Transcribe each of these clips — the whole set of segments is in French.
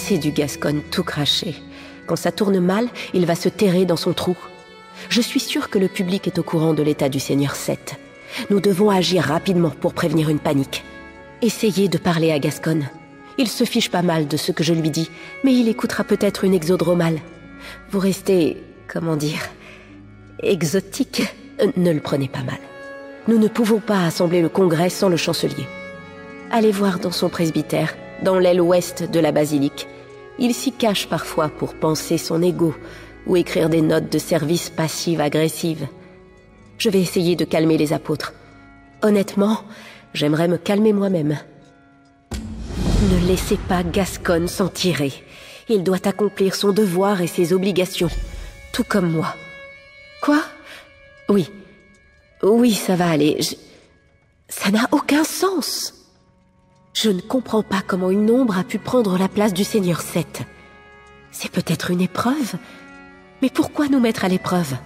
C'est du Gascogne tout craché. Quand ça tourne mal, il va se terrer dans son trou. Je suis sûre que le public est au courant de l'état du Seigneur Seth. Nous devons agir rapidement pour prévenir une panique. Essayez de parler à Gascogne. Il se fiche pas mal de ce que je lui dis, mais il écoutera peut-être une exodromale. Vous restez, comment dire, exotique. Ne le prenez pas mal. Nous ne pouvons pas assembler le congrès sans le chancelier. Allez voir dans son presbytère, dans l'aile ouest de la basilique. Il s'y cache parfois pour panser son ego ou écrire des notes de service passives-agressives. Je vais essayer de calmer les apôtres. Honnêtement, j'aimerais me calmer moi-même. Ne laissez pas Gascogne s'en tirer. Il doit accomplir son devoir et ses obligations, tout comme moi. Quoi? Oui. Oui, ça va aller. Ça n'a aucun sens. Je ne comprends pas comment une ombre a pu prendre la place du Seigneur Seth. C'est peut-être une épreuve, mais pourquoi nous mettre à l'épreuve?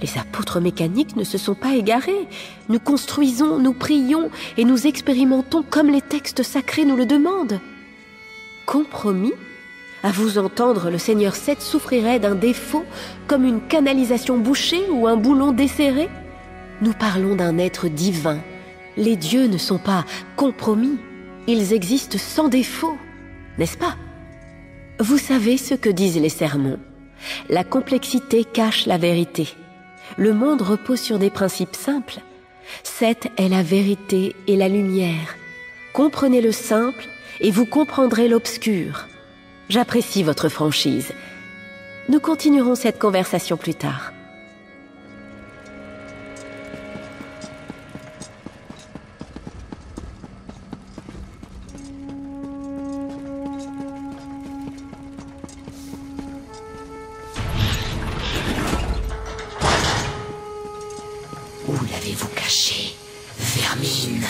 Les apôtres mécaniques ne se sont pas égarés. Nous construisons, nous prions et nous expérimentons comme les textes sacrés nous le demandent. Compromis? À vous entendre, le Seigneur Seth souffrirait d'un défaut comme une canalisation bouchée ou un boulon desserré? Nous parlons d'un être divin. Les dieux ne sont pas compromis. Ils existent sans défaut, n'est-ce pas? Vous savez ce que disent les sermons. La complexité cache la vérité. Le monde repose sur des principes simples. Seth est la vérité et la lumière. Comprenez le simple et vous comprendrez l'obscur. J'apprécie votre franchise. Nous continuerons cette conversation plus tard. Où l'avez-vous caché, vermine?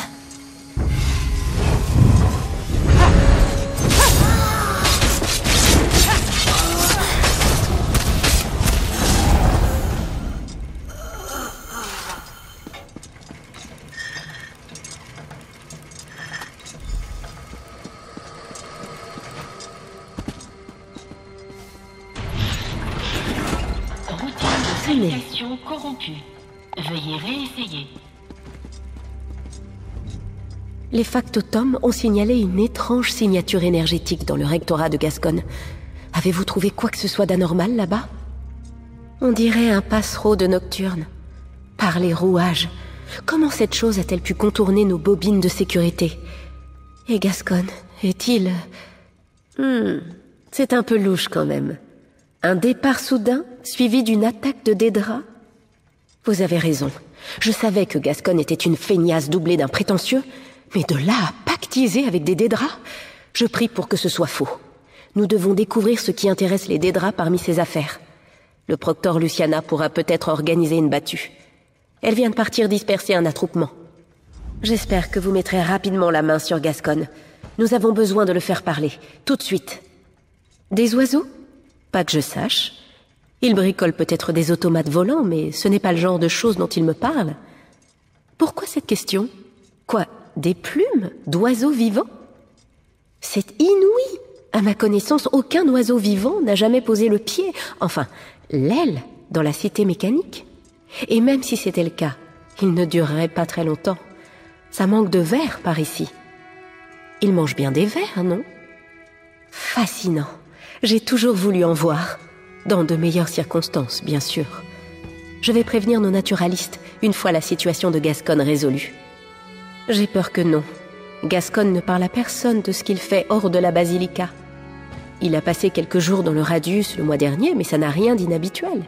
Routine de salutation corrompue. Veuillez réessayer. Les factotums ont signalé une étrange signature énergétique dans le rectorat de Gascogne. Avez-vous trouvé quoi que ce soit d'anormal là-bas? On dirait un passereau de nocturne. Par les rouages. Comment cette chose a-t-elle pu contourner nos bobines de sécurité? Et Gascogne, est-il... c'est un peu louche quand même. Un départ soudain, suivi d'une attaque de Dédra? Vous avez raison. Je savais que Gascogne était une feignasse doublée d'un prétentieux, mais de là à pactiser avec des Dédra, je prie pour que ce soit faux. Nous devons découvrir ce qui intéresse les Dédra parmi ces affaires. Le proctor Luciana pourra peut-être organiser une battue. Elle vient de partir disperser un attroupement. J'espère que vous mettrez rapidement la main sur Gascogne. Nous avons besoin de le faire parler, tout de suite. Des oiseaux? Pas que je sache. Il bricole peut-être des automates volants, mais ce n'est pas le genre de choses dont il me parle. Pourquoi cette question? Quoi, des plumes d'oiseaux vivants? C'est inouï! À ma connaissance, aucun oiseau vivant n'a jamais posé le pied, enfin, l'aile, dans la cité mécanique. Et même si c'était le cas, il ne durerait pas très longtemps. Ça manque de vers par ici. Il mange bien des vers, non? Fascinant. J'ai toujours voulu en voir. Dans de meilleures circonstances, bien sûr. Je vais prévenir nos naturalistes une fois la situation de Gascogne résolue. J'ai peur que non. Gascogne ne parle à personne de ce qu'il fait hors de la basilica. Il a passé quelques jours dans le Radius le mois dernier, mais ça n'a rien d'inhabituel.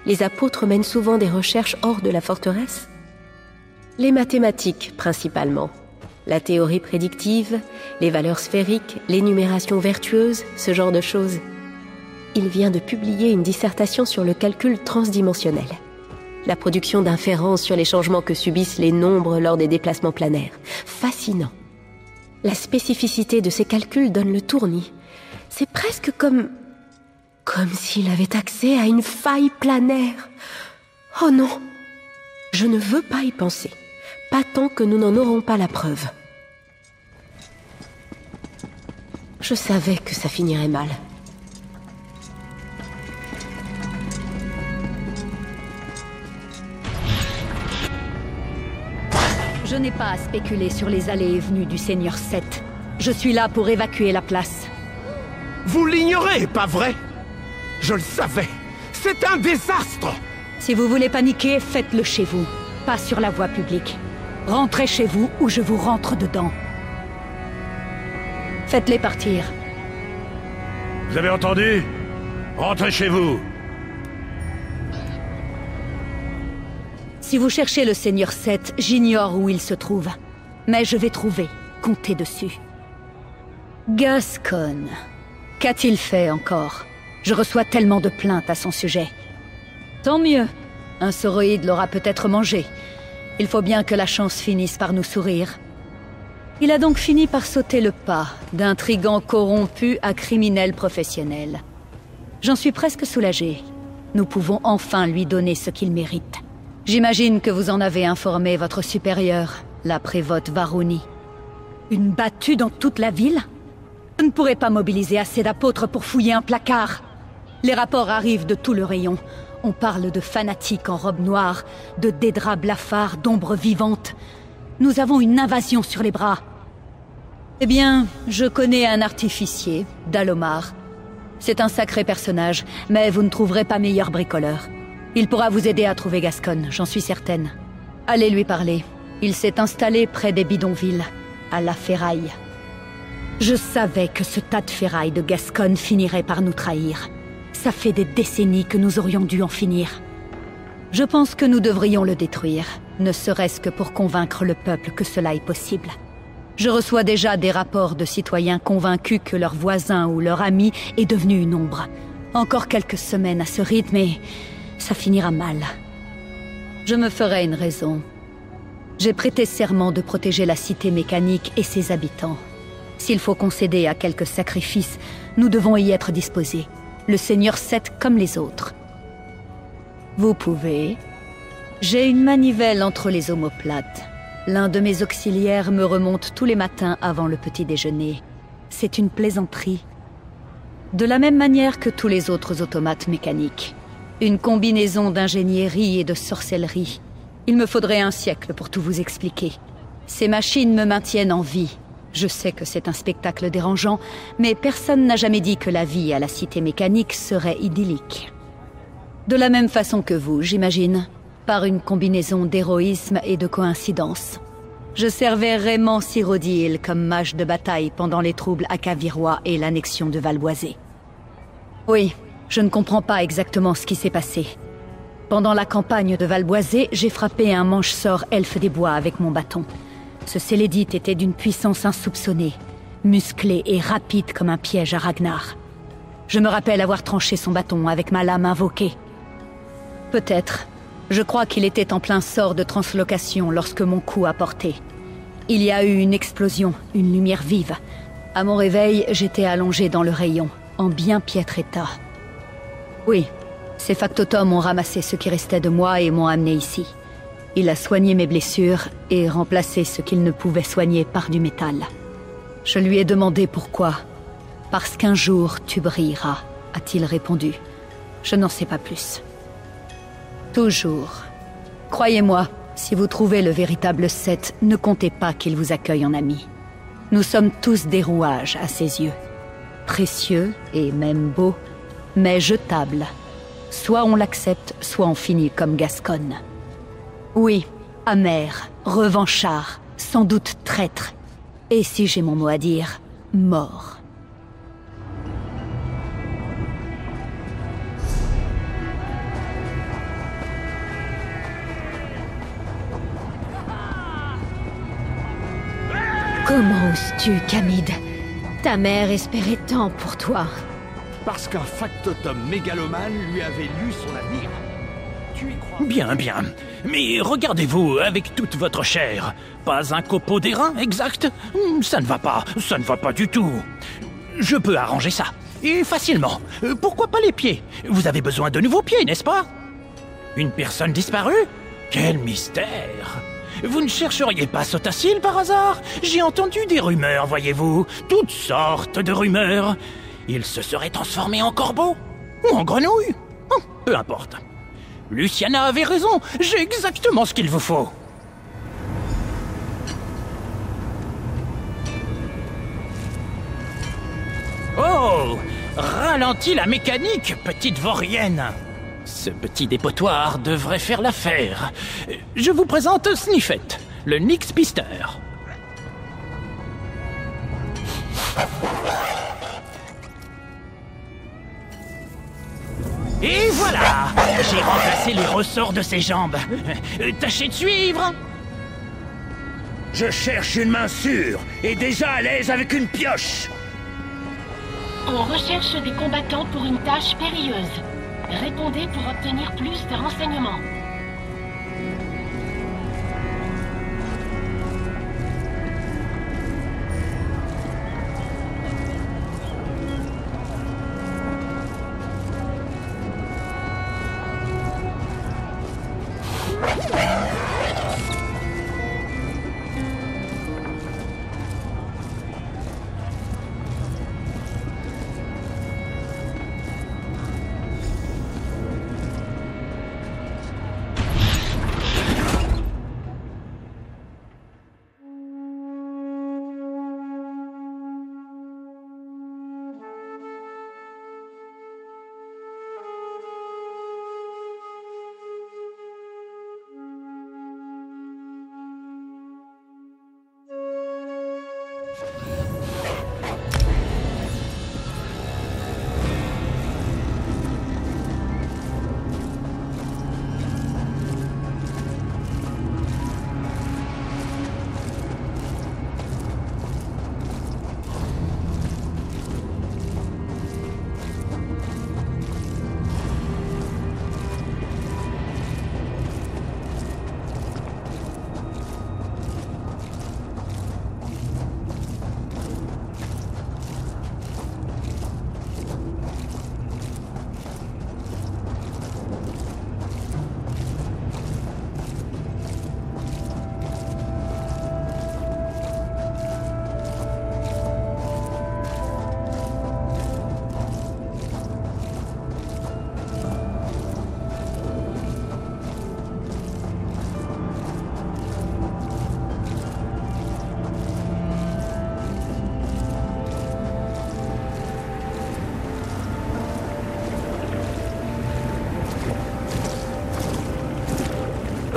Les apôtres mènent souvent des recherches hors de la forteresse. Les mathématiques, principalement. La théorie prédictive, les valeurs sphériques, l'énumération vertueuse, ce genre de choses. Il vient de publier une dissertation sur le calcul transdimensionnel. La production d'inférences sur les changements que subissent les nombres lors des déplacements planaires. Fascinant. La spécificité de ces calculs donne le tournis. C'est presque comme s'il avait accès à une faille planaire. Oh non! Je ne veux pas y penser. Pas tant que nous n'en aurons pas la preuve. Je savais que ça finirait mal. Je n'ai pas à spéculer sur les allées et venues du Seigneur Seth. Je suis là pour évacuer la place. Vous l'ignorez, pas vrai? Je le savais. C'est un désastre! Si vous voulez paniquer, faites-le chez vous, pas sur la voie publique. Rentrez chez vous ou je vous rentre dedans. Faites-les partir. Vous avez entendu? Rentrez chez vous! Si vous cherchez le Seigneur Seth, j'ignore où il se trouve. Mais je vais trouver. Comptez dessus. Gascon. Qu'a-t-il fait encore? Je reçois tellement de plaintes à son sujet. Tant mieux. Un sauroïde l'aura peut-être mangé. Il faut bien que la chance finisse par nous sourire. Il a donc fini par sauter le pas, d'intrigant corrompu à criminel professionnel. J'en suis presque soulagée. Nous pouvons enfin lui donner ce qu'il mérite. J'imagine que vous en avez informé votre supérieur, la prévote Varuni. Une battue dans toute la ville? Je ne pourrais pas mobiliser assez d'apôtres pour fouiller un placard. Les rapports arrivent de tout le rayon. On parle de fanatiques en robe noire, de Dédra blafards, d'ombres vivantes. Nous avons une invasion sur les bras. Eh bien, je connais un artificier, Dalomar. C'est un sacré personnage, mais vous ne trouverez pas meilleur bricoleur. Il pourra vous aider à trouver Gascon, j'en suis certaine. Allez lui parler. Il s'est installé près des bidonvilles, à la ferraille. Je savais que ce tas de ferraille de Gascon finirait par nous trahir. Ça fait des décennies que nous aurions dû en finir. Je pense que nous devrions le détruire, ne serait-ce que pour convaincre le peuple que cela est possible. Je reçois déjà des rapports de citoyens convaincus que leur voisin ou leur ami est devenu une ombre. Encore quelques semaines à ce rythme et ça finira mal. Je me ferai une raison. J'ai prêté serment de protéger la cité mécanique et ses habitants. S'il faut concéder à quelques sacrifices, nous devons y être disposés. Le Seigneur Seth comme les autres. Vous pouvez. J'ai une manivelle entre les omoplates. L'un de mes auxiliaires me remonte tous les matins avant le petit déjeuner. C'est une plaisanterie. De la même manière que tous les autres automates mécaniques. Une combinaison d'ingénierie et de sorcellerie. Il me faudrait un siècle pour tout vous expliquer. Ces machines me maintiennent en vie. Je sais que c'est un spectacle dérangeant, mais personne n'a jamais dit que la vie à la cité mécanique serait idyllique. De la même façon que vous, j'imagine, par une combinaison d'héroïsme et de coïncidence. Je servais Raymond Cyrodiil comme mage de bataille pendant les troubles acavirois et l'annexion de Valboisé. Oui, je ne comprends pas exactement ce qui s'est passé. Pendant la campagne de Valboisé, j'ai frappé un manche-sort elfe des bois avec mon bâton. Ce Sélédite était d'une puissance insoupçonnée, musclé et rapide comme un piège à Ragnar. Je me rappelle avoir tranché son bâton avec ma lame invoquée. Peut-être. Je crois qu'il était en plein sort de translocation lorsque mon coup a porté. Il y a eu une explosion, une lumière vive. À mon réveil, j'étais allongé dans le rayon, en bien piètre état. Oui, ces factotums ont ramassé ce qui restait de moi et m'ont amené ici. Il a soigné mes blessures et remplacé ce qu'il ne pouvait soigner par du métal. Je lui ai demandé pourquoi. « Parce qu'un jour tu brilleras », a-t-il répondu. Je n'en sais pas plus. Toujours. Croyez-moi, si vous trouvez le véritable Seth, ne comptez pas qu'il vous accueille en ami. Nous sommes tous des rouages à ses yeux. Précieux et même beaux, mais jetables. Soit on l'accepte, soit on finit comme Gascon. Oui, amer, revanchard, sans doute traître. Et si j'ai mon mot à dire, mort. Comment oses-tu, Kamid? Ta mère espérait tant pour toi. Parce qu'un factotum mégalomane lui avait lu son avenir. Tu y crois? Bien, bien. Mais regardez-vous avec toute votre chair. Pas un copeau d'airain, exact? Ça ne va pas du tout. Je peux arranger ça. Et facilement. Pourquoi pas les pieds? Vous avez besoin de nouveaux pieds, n'est-ce pas? Une personne disparue? Quel mystère! Vous ne chercheriez pas Sotacil par hasard? J'ai entendu des rumeurs, voyez-vous. Toutes sortes de rumeurs. Il se serait transformé en corbeau? Ou en grenouille? Peu importe. Luciana avait raison. J'ai exactement ce qu'il vous faut. Oh! Ralentis la mécanique, petite vaurienne. Ce petit dépotoir devrait faire l'affaire. Je vous présente Sniffet, le Nyx Pister. Et voilà! J'ai remplacé les ressorts de ses jambes. Tâchez de suivre! Je cherche une main sûre et déjà à l'aise avec une pioche. On recherche des combattants pour une tâche périlleuse. Répondez pour obtenir plus de renseignements.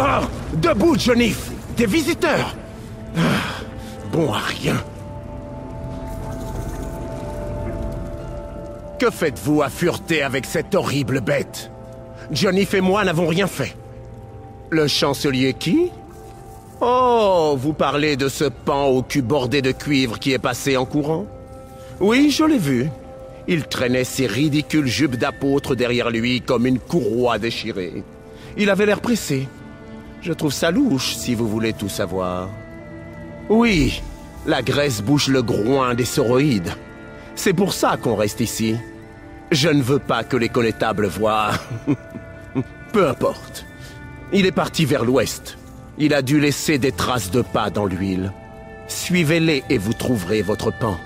Oh! Debout, Jonif! Des visiteurs! Bon à rien. Que faites-vous à fureter avec cette horrible bête? Jonif et moi n'avons rien fait. Le chancelier qui? Oh, vous parlez de ce pan au cul bordé de cuivre qui est passé en courant? Oui, je l'ai vu. Il traînait ses ridicules jupes d'apôtre derrière lui comme une courroie déchirée. Il avait l'air pressé. Je trouve ça louche, si vous voulez tout savoir. Oui, la graisse bouche le groin des sauroïdes. C'est pour ça qu'on reste ici. Je ne veux pas que les connétables voient... Peu importe. Il est parti vers l'ouest. Il a dû laisser des traces de pas dans l'huile. Suivez-les et vous trouverez votre pan.